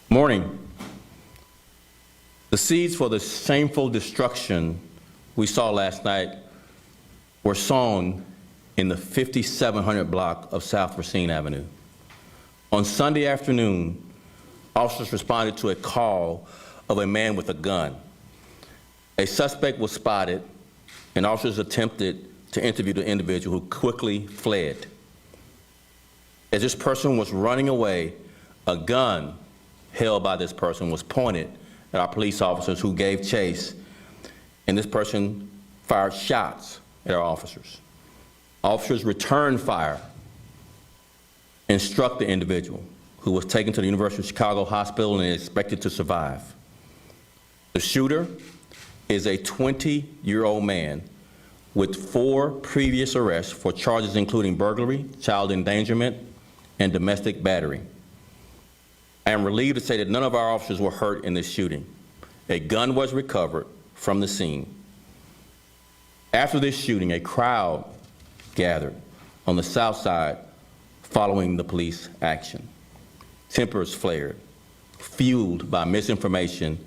Morning. The seeds for the shameful destruction we saw last night were sown in the 5700 block of South Racine Avenue. On Sunday afternoon, officers responded to a call of a man with a gun. A suspect was spotted, and officers attempted to interview the individual, who quickly fled. As this person was running away, a gun held by this person was pointed at our police officers, who gave chase, and this person fired shots at our officers. Officers returned fire and struck the individual, who was taken to the University of Chicago Hospital and is expected to survive. The shooter is a 20-year-old man with 4 previous arrests for charges including burglary, child endangerment, and domestic battery. I am relieved to say that none of our officers were hurt in this shooting. A gun was recovered from the scene. After this shooting, a crowd gathered on the south side following the police action. Tempers flared, fueled by misinformation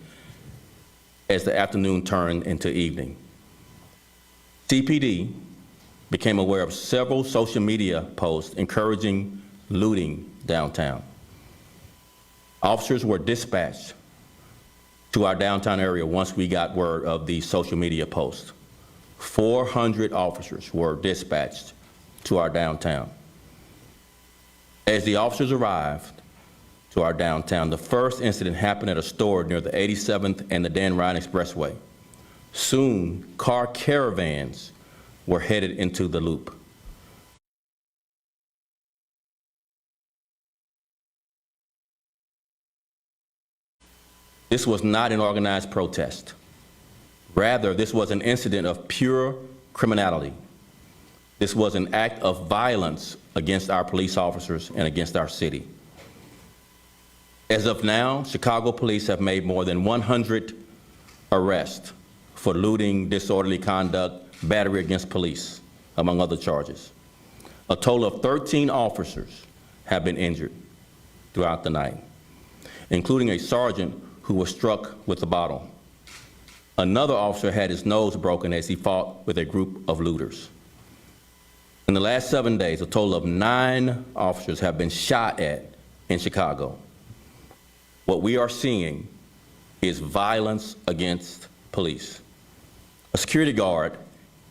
as the afternoon turned into evening. CPD became aware of several social media posts encouraging looting downtown. Officers were dispatched to our downtown area once we got word of the social media post. 400 officers were dispatched to our downtown. As the officers arrived to our downtown, the first incident happened at a store near the 87th and the Dan Ryan Expressway. Soon, car caravans were headed into the loop. This was not an organized protest. Rather, this was an incident of pure criminality. This was an act of violence against our police officers and against our city. As of now, Chicago police have made more than 100 arrests for looting, disorderly conduct, battery against police, among other charges. A total of 13 officers have been injured throughout the night, including a sergeant who was struck with a bottle. Another officer had his nose broken as he fought with a group of looters. In the last 7 days, a total of 9 officers have been shot at in Chicago. What we are seeing is violence against police. A security guard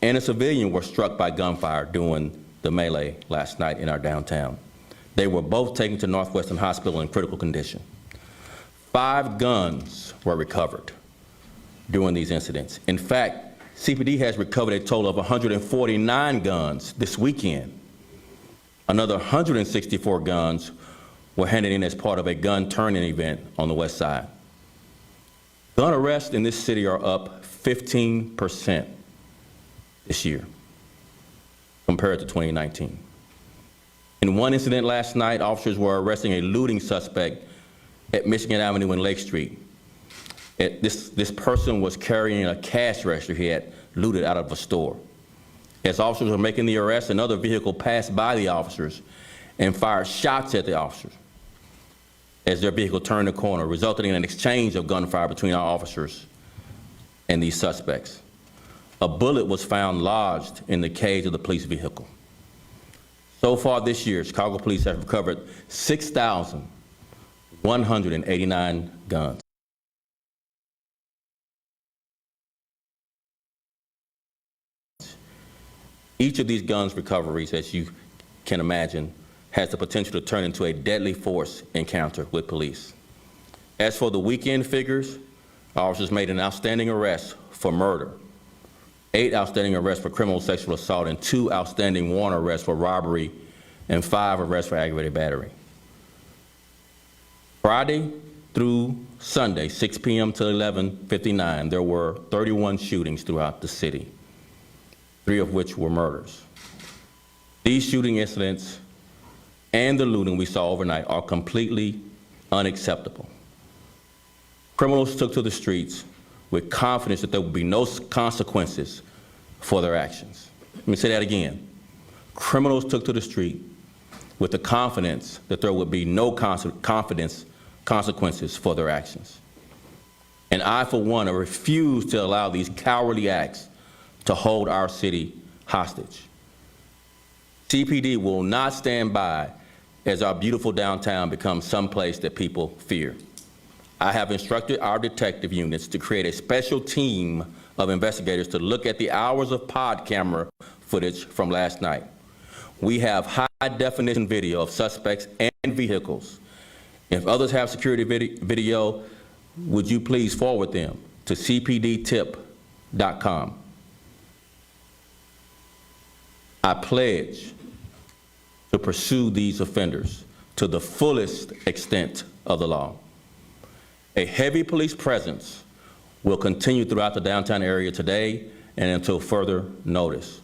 and a civilian were struck by gunfire during the melee last night in our downtown. They were both taken to Northwestern Hospital in critical condition. 5 guns were recovered during these incidents. In fact, CPD has recovered a total of 149 guns this weekend. Another 164 guns were handed in as part of a gun turn-in event on the west side. Gun arrests in this city are up 15% this year compared to 2019. In one incident last night, officers were arresting a looting suspect at Michigan Avenue and Lake Street. This person was carrying a cash register he had looted out of a store. As officers were making the arrest, another vehicle passed by the officers and fired shots at the officers as their vehicle turned the corner, resulting in an exchange of gunfire between our officers and these suspects. A bullet was found lodged in the cage of the police vehicle. So far this year, Chicago police have recovered 6,189 guns. Each of these guns recoveries, as you can imagine, has the potential to turn into a deadly force encounter with police. As for the weekend figures, officers made an outstanding arrest for murder, 8 outstanding arrests for criminal sexual assault, and 2 outstanding warrant arrests for robbery, and 5 arrests for aggravated battery. Friday through Sunday, 6 p.m. to 11:59, there were 31 shootings throughout the city, 3 of which were murders. These shooting incidents and the looting we saw overnight are completely unacceptable. Criminals took to the streets with confidence that there would be no consequences for their actions. Let me say that again. Criminals took to the street with the confidence that there would be no consequences consequences for their actions. And I, for one, refuse to allow these cowardly acts to hold our city hostage. CPD will not stand by as our beautiful downtown becomes someplace that people fear. I have instructed our detective units to create a special team of investigators to look at the hours of pod camera footage from last night. We have high-definition video of suspects and vehicles. If others have security video, would you please forward them to cpdtip.com. I pledge to pursue these offenders to the fullest extent of the law. A heavy police presence will continue throughout the downtown area today and until further notice.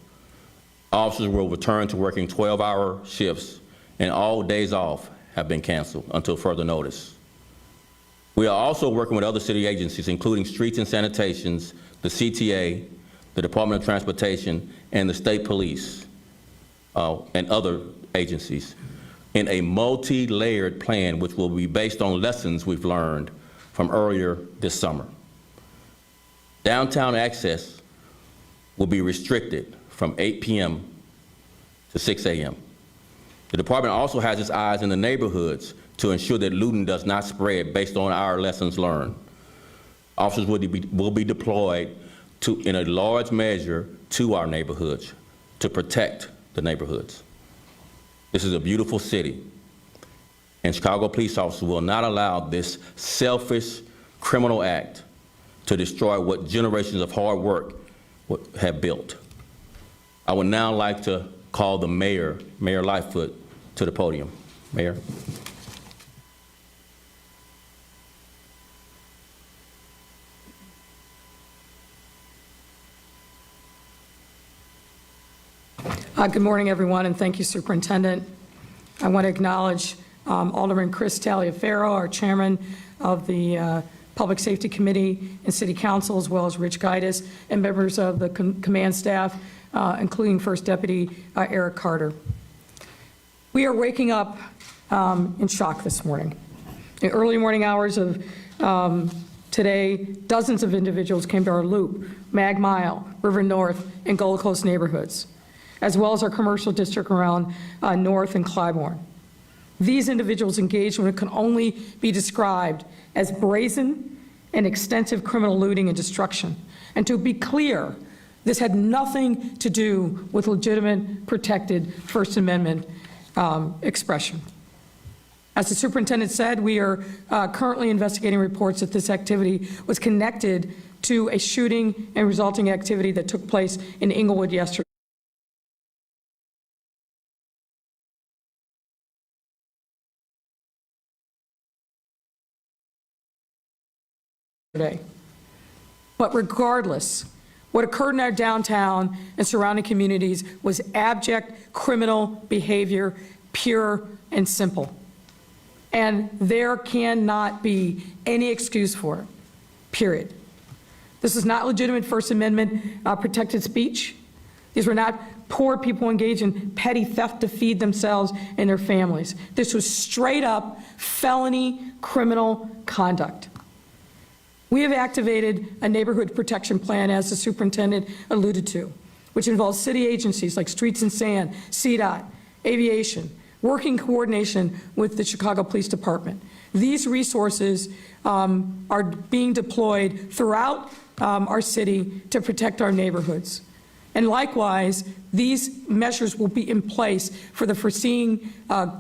Officers will return to working 12-hour shifts, and all days off have been canceled until further notice. We are also working with other city agencies, including Streets and Sanitations, the CTA, the Department of Transportation, and the State Police, and other agencies, in a multi-layered plan which will be based on lessons we've learned from earlier this summer. Downtown access will be restricted from 8 p.m. to 6 a.m. The department also has its eyes in the neighborhoods to ensure that looting does not spread based on our lessons learned. Officers will be deployed in a large measure to our neighborhoods to protect the neighborhoods. This is a beautiful city, and Chicago police officers will not allow this selfish criminal act to destroy what generations of hard work have built. I would now like to call the mayor, Mayor Lightfoot, to the podium. Mayor. Good morning, everyone, and thank you, Superintendent. I want to acknowledge Alderman Chris Taliaferro, our chairman of the Public Safety Committee and City Council, as well as Rich Gaitis, and members of the command staff, including First Deputy Eric Carter. We are waking up in shock this morning. In the early morning hours of today, dozens of individuals came to our Loop, Mag Mile, River North, and Gold Coast neighborhoods, as well as our commercial district around North and Clybourne. These individuals engaged in what can only be described as brazen and extensive criminal looting and destruction. And to be clear, this had nothing to do with legitimate, protected First Amendment expression. As the superintendent said, we are currently investigating reports that this activity was connected to a shooting and resulting activity that took place in Englewood yesterday. But regardless, what occurred in our downtown and surrounding communities was abject criminal behavior, pure and simple. And there cannot be any excuse for it, period. This is not legitimate First Amendment protected speech. These were not poor people engaged in petty theft to feed themselves and their families. This was straight up felony criminal conduct. We have activated a neighborhood protection plan, as the superintendent alluded to, which involves city agencies like Streets and Sand, CDOT, Aviation, working coordination with the Chicago Police Department. These resources are being deployed throughout our city to protect our neighborhoods. And likewise, these measures will be in place for the foreseeing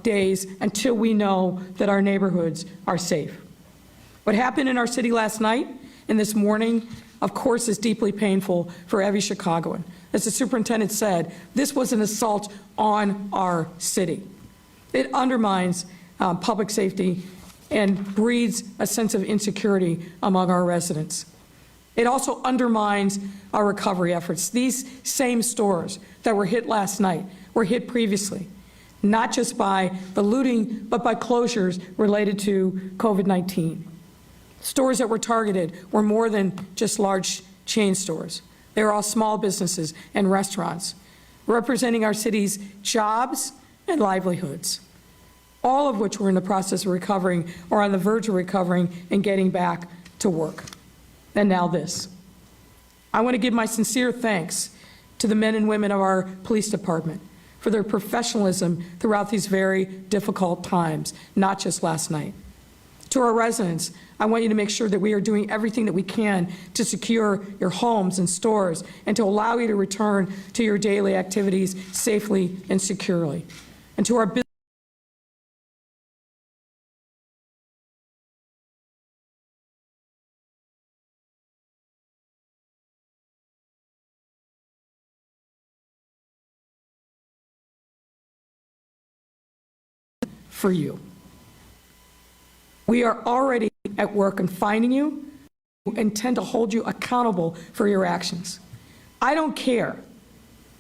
days until we know that our neighborhoods are safe. What happened in our city last night and this morning, of course, is deeply painful for every Chicagoan. As the superintendent said, this was an assault on our city. It undermines public safety and breeds a sense of insecurity among our residents. It also undermines our recovery efforts. These same stores that were hit last night were hit previously, not just by the looting, but by closures related to COVID-19. Stores that were targeted were more than just large chain stores. They were all small businesses and restaurants, representing our city's jobs and livelihoods. all of which were in the process of recovering or on the verge of recovering and getting back to work. And now this. I want to give my sincere thanks to the men and women of our police department for their professionalism throughout these very difficult times, not just last night. To our residents, I want you to make sure that we are doing everything that we can to secure your homes and stores and to allow you to return to your daily activities safely and securely. And to our business for you. We are already at work in finding you and intend to hold you accountable for your actions. I don't care.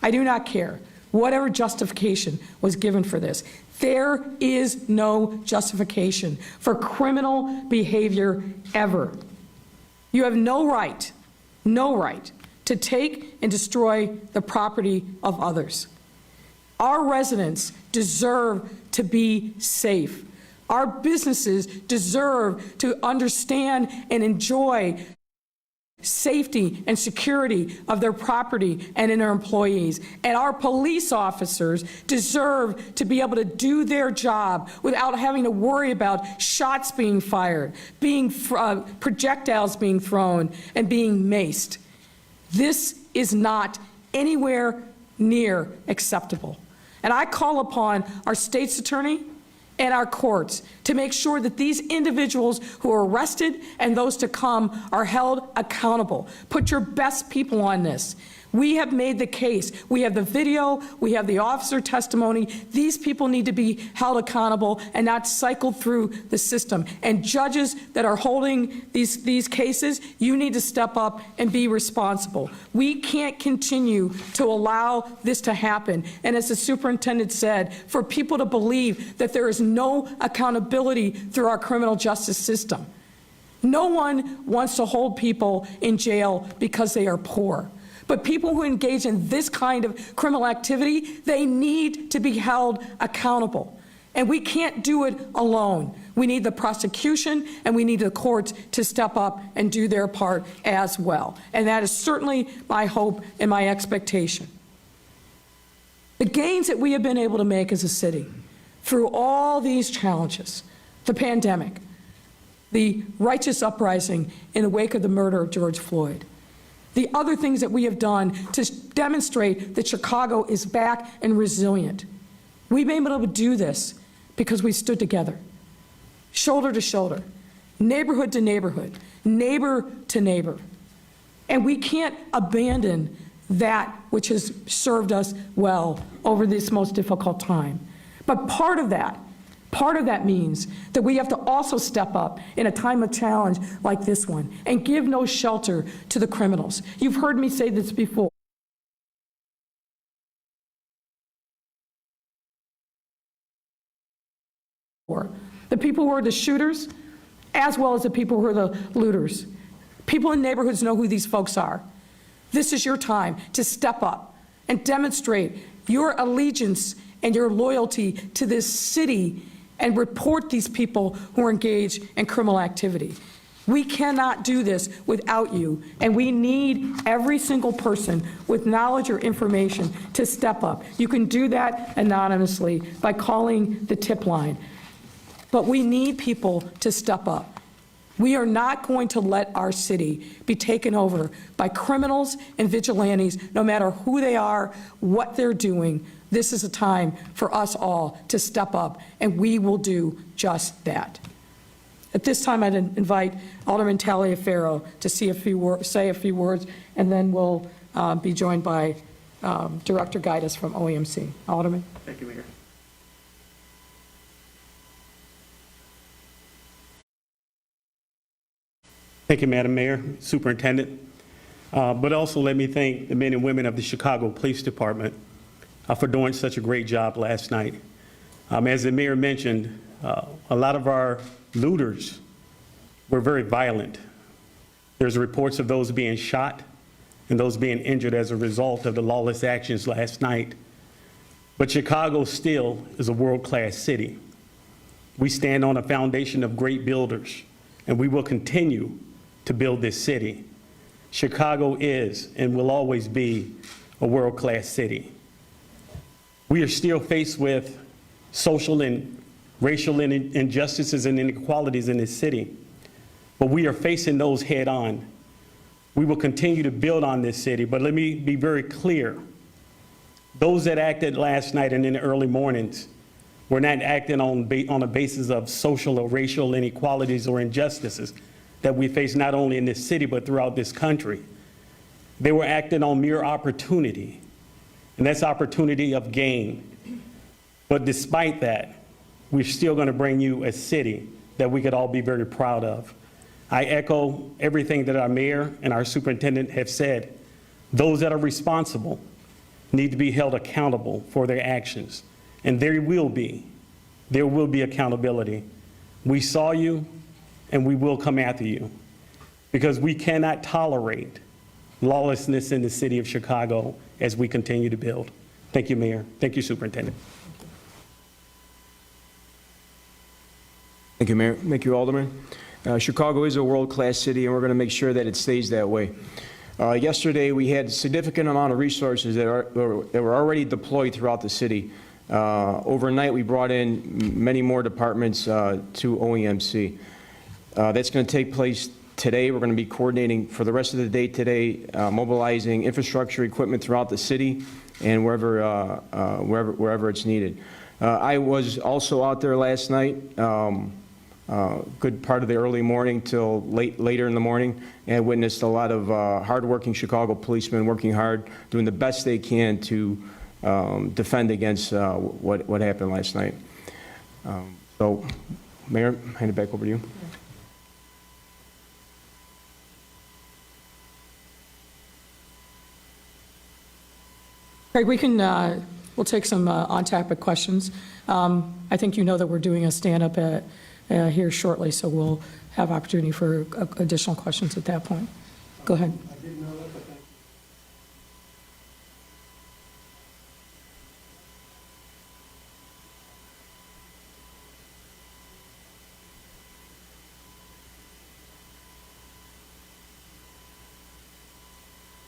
I do not care whatever justification was given for this. There is no justification for criminal behavior ever. You have no right to take and destroy the property of others. Our residents deserve to be safe. Our businesses deserve to understand and enjoy safety and security of their property and in their employees. And our police officers deserve to be able to do their job without having to worry about shots being fired, projectiles being thrown, and being maced. This is not anywhere near acceptable. And I call upon our state's attorney and our courts to make sure that these individuals who are arrested and those to come are held accountable. Put your best people on this. We have made the case. We have the video. We have the officer testimony. These people need to be held accountable and not cycled through the system. And judges that are holding these cases, you need to step up and be responsible. We can't continue to allow this to happen. And as the superintendent said, for people to believe that there is no accountability through our criminal justice system. No one wants to hold people in jail because they are poor. But people who engage in this kind of criminal activity, they need to be held accountable. And we can't do it alone. We need the prosecution and we need the courts to step up and do their part as well. And that is certainly my hope and my expectation. The gains that we have been able to make as a city through all these challenges, the pandemic, the righteous uprising in the wake of the murder of George Floyd, the other things that we have done to demonstrate that Chicago is back and resilient. We've been able to do this because we stood together, shoulder to shoulder, neighborhood to neighborhood, neighbor to neighbor. And we can't abandon that which has served us well over this most difficult time. But part of that means that we have to also step up in a time of challenge like this one and give no shelter to the criminals. You've heard me say this before. The people who are the shooters, as well as the people who are the looters. People in neighborhoods know who these folks are. This is your time to step up and demonstrate your allegiance and your loyalty to this city and report these people who are engaged in criminal activity. We cannot do this without you, and we need every single person with knowledge or information to step up. You can do that anonymously by calling the tip line, but we need people to step up. We are not going to let our city be taken over by criminals and vigilantes, no matter who they are, what they're doing. This is a time for us all to step up, and we will do just that. At this time, I'd invite Alderman Taliaferro to say a few words, and then we'll be joined by Director Guidas from OEMC. Alderman. Thank you, Mayor. Thank you, Madam Mayor, Superintendent. But also let me thank the men and women of the Chicago Police Department for doing such a great job last night. As the mayor mentioned, a lot of our looters were very violent. There's reports of those being shot and those being injured as a result of the lawless actions last night. But Chicago still is a world-class city. We stand on a foundation of great builders, and we will continue to build this city. Chicago is and will always be a world-class city. We are still faced with social and racial injustices and inequalities in this city, but we are facing those head-on. We will continue to build on this city, but let me be very clear. Those that acted last night and in the early mornings were not acting on a basis of social or racial inequalities or injustices that we face not only in this city but throughout this country. They were acting on mere opportunity, and that's opportunity of gain. But despite that, we're still going to bring you a city that we could all be very proud of. I echo everything that our mayor and our superintendent have said. Those that are responsible need to be held accountable for their actions, and there will be accountability. We saw you, and we will come after you, because we cannot tolerate lawlessness in the city of Chicago as we continue to build. Thank you, Mayor. Thank you, Superintendent. Thank you, Mayor. Thank you, Alderman. Chicago is a world-class city, and we're going to make sure that it stays that way. Yesterday, we had a significant amount of resources that were already deployed throughout the city. Overnight, we brought in many more departments to OEMC. That's going to take place today. We're going to be coordinating for the rest of the day today, mobilizing infrastructure equipment throughout the city and wherever it's needed. I was also out there last night, good part of the early morning till later in the morning, and witnessed a lot of hardworking Chicago policemen working hard, doing the best they can to defend against what happened last night. So, Mayor, hand it back over to you. Craig, we'll take some on-topic questions. I think you know that we're doing a stand-up here shortly, so we'll have opportunity for additional questions at that point. Go ahead. I didn't know that, but thank you.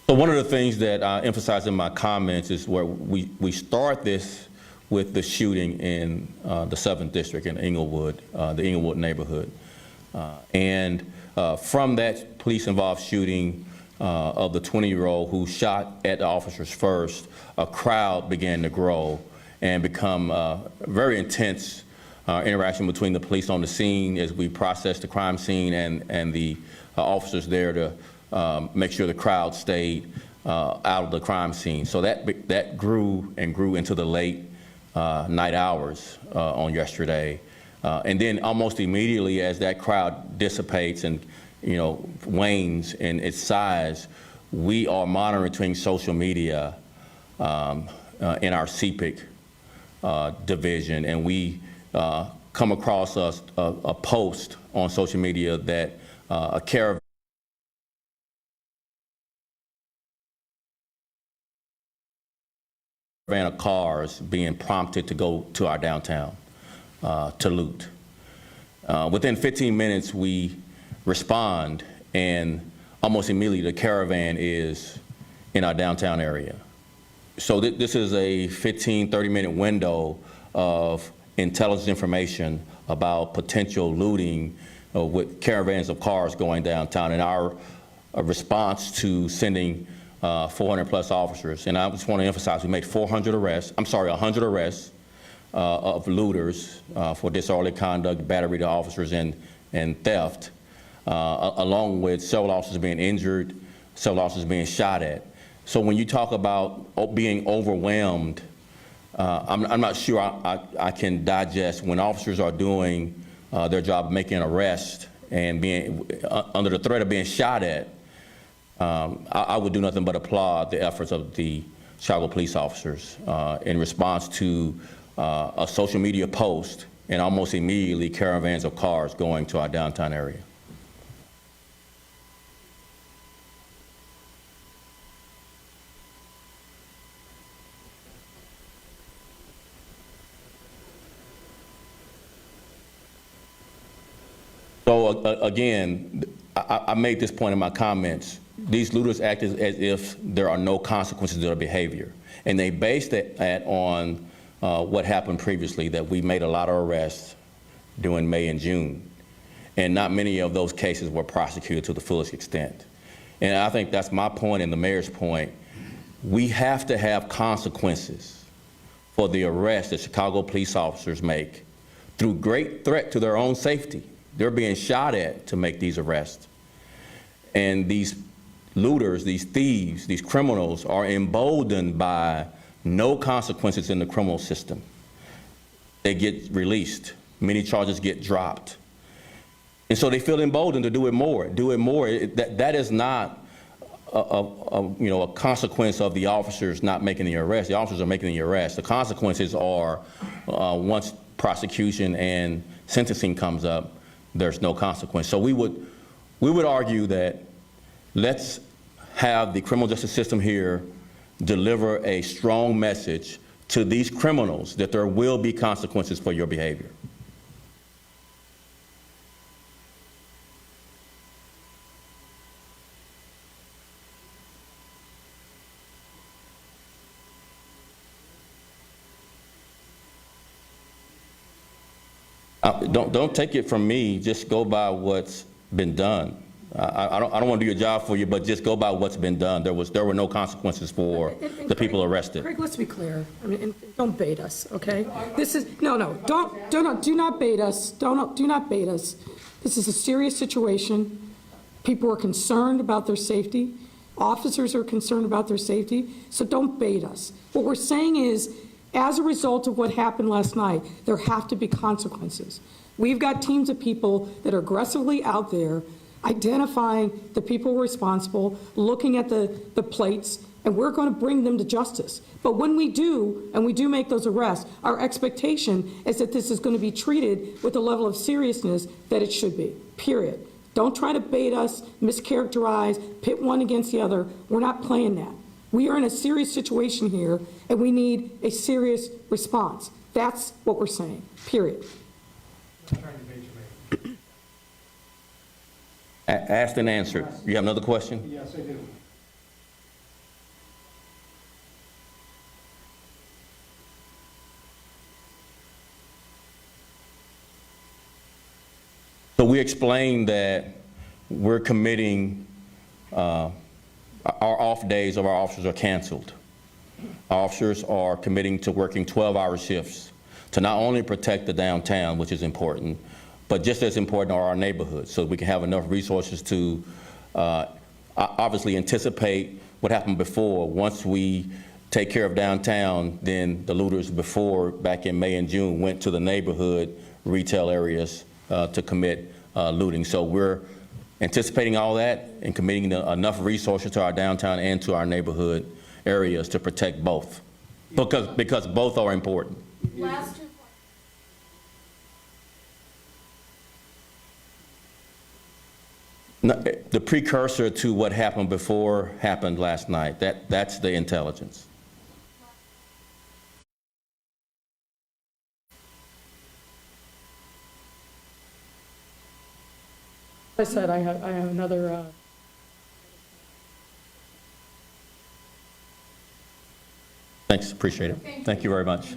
So one of the things that I emphasize in my comments is where we start this with the shooting in the 7th District in Englewood, the Englewood neighborhood. And from that police-involved shooting of the 20-year-old who shot at the officers first, a crowd began to grow and become very intense interaction between the police on the scene as we processed the crime scene and the officers there to make sure the crowd stayed out of the crime scene. So that grew and grew into the late night hours on yesterday. And then almost immediately as that crowd dissipates and wanes in its size, we are monitoring social media in our CPIC division, and we come across a post on social media that a caravan of cars being prompted to go to our downtown to loot. Within 15 minutes, we respond, and almost immediately the caravan is in our downtown area. So this is a 15, 30-minute window of intelligence information about potential looting with caravans of cars going downtown, and our response to sending 400 plus officers. And I just want to emphasize, we made 100 arrests of looters for disorderly conduct, battery to officers, and theft, along with several officers being injured, several officers being shot at. So when you talk about being overwhelmed, I'm not sure I can digest when officers are doing their job, making an arrest and being under the threat of being shot at. I would do nothing but applaud the efforts of the Chicago police officers in response to a social media post and almost immediately caravans of cars going to our downtown area. So again, I made this point in my comments. These looters act as if there are no consequences to their behavior. And they based that on what happened previously, that we made a lot of arrests during May and June. And not many of those cases were prosecuted to the fullest extent. And I think that's my point and the mayor's point. We have to have consequences for the arrests that Chicago police officers make through great threat to their own safety. They're being shot at to make these arrests. And these looters, these thieves, these criminals are emboldened by no consequences in the criminal system. They get released. Many charges get dropped. And so they feel emboldened to do it more. That is not a consequence of the officers not making the arrest. The officers are making the arrest. The consequences are once prosecution and sentencing comes up, there's no consequence. So we would argue that let's have the criminal justice system here deliver a strong message to these criminals that there will be consequences for your behavior. Don't take it from me, just go by what's been done. I don't want to do your job for you, but just go by what's been done. There were no consequences for the people arrested. Craig, let's be clear. I mean, and don't bait us, okay? This is, do not bait us. Do not bait us. This is a serious situation. People are concerned about their safety. Officers are concerned about their safety, so don't bait us. What we're saying is, as a result of what happened last night, there have to be consequences. We've got teams of people that are aggressively out there identifying the people responsible, looking at the plates, and we're going to bring them to justice. But when we do, and we do make those arrests, our expectation is that this is going to be treated with the level of seriousness that it should be, period. Don't try to bait us, mischaracterize, pit one against the other. We're not playing that. We are in a serious situation here, and we need a serious response. That's what we're saying, period. Asked and answered. You have another question? Yes, I do. So we explained that we're committing, our off days of our officers are canceled. Our officers are committing to working 12-hour shifts to not only protect the downtown, which is important, but just as important are our neighborhoods, so we can have enough resources to obviously anticipate what happened before. Once we take care of downtown, then the looters before, back in May and June, went to the neighborhood retail areas to commit looting. So we're anticipating all that and committing enough resources to our downtown and to our neighborhood areas to protect both, because both are important. Last 2 points. The precursor to what happened before happened last night. That's the intelligence. As I said, I have another. Thanks, appreciate it. Thank you very much.